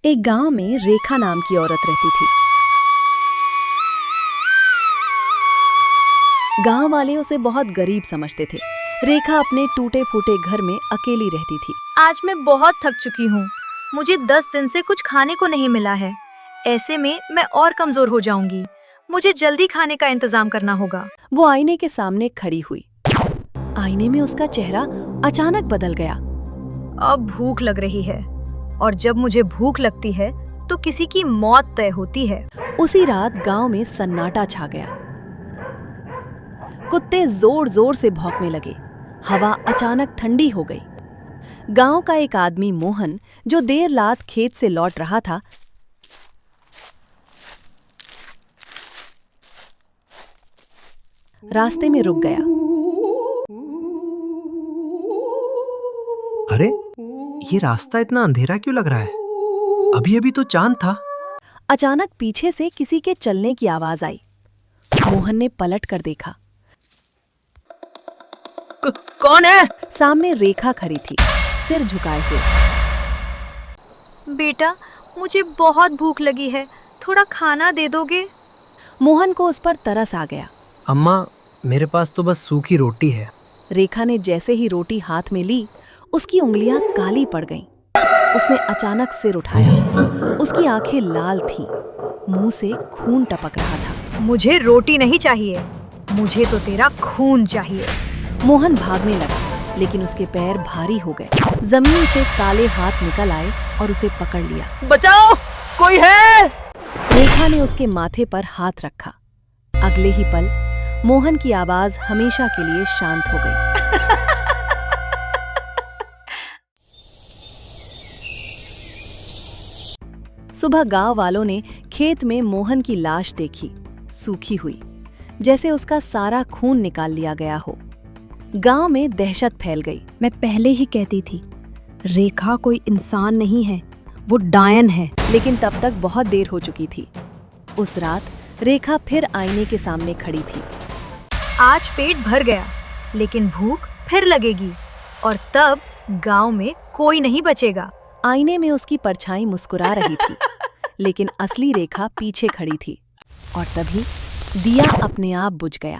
एक गांव में रेखा नाम की औरत रहती थी। गांव वाले उसे बहुत गरीब समझते थे। रेखा अपने टूटे फूटे घर में अकेली रहती थी। आज मैं बहुत थक चुकी हूँ। मुझे 10 दिन से कुछ खाने को नहीं मिला है। ऐसे में मैं और कमजोर हो जाऊंगी। मुझे जल्दी खाने का इंतजाम करना होगा। वो आईने के सामने खड़ी हुई। आईने में उसका चेहरा अचानक बदल गया। अब भूख लग रही है, और जब मुझे भूख लगती है तो किसी की मौत तय होती है। उसी रात गांव में सन्नाटा छा गया। कुत्ते जोर जोर से भौंकने लगे। हवा अचानक ठंडी हो गई। गांव का एक आदमी मोहन, जो देर रात खेत से लौट रहा था, रास्ते में रुक गया। अरे, ये रास्ता इतना अंधेरा क्यों लग रहा है? अभी अभी तो चांद था। अचानक पीछे से किसी के चलने की आवाज आई। मोहन ने पलट कर देखा। कौन है? सामने रेखा खड़ी थी, सिर झुकाए हुए। बेटा, मुझे बहुत भूख लगी है, थोड़ा खाना दे दोगे? मोहन को उस पर तरस आ गया। अम्मा, मेरे पास तो बस सूखी रोटी है। रेखा ने जैसे ही रोटी हाथ में ली, उसकी उंगलियां काली पड़ गईं। उसने अचानक सिर उठाया। उसकी आंखें लाल थीं, मुंह से खून टपक रहा था। मुझे रोटी नहीं चाहिए, मुझे तो तेरा खून चाहिए। मोहन भागने लगा, लेकिन उसके पैर भारी हो गए। जमीन से काले हाथ निकल आए और उसे पकड़ लिया। बचाओ, कोई है? रेखा ने उसके माथे पर हाथ रखा। अगले ही पल मोहन की आवाज हमेशा के लिए शांत हो गई। सुबह गांव वालों ने खेत में मोहन की लाश देखी, सूखी हुई, जैसे उसका सारा खून निकाल लिया गया हो। गांव में दहशत फैल गई। मैं पहले ही कहती थी, रेखा कोई इंसान नहीं है, वो डायन है। लेकिन तब तक बहुत देर हो चुकी थी। उस रात रेखा फिर आईने के सामने खड़ी थी। आज पेट भर गया, लेकिन भूख फिर लगेगी, और तब गांव में कोई नहीं बचेगा। आईने में उसकी परछाई मुस्कुरा रही थी, लेकिन असली रेखा पीछे खड़ी थी। और तभी दिया अपने आप बुझ गया।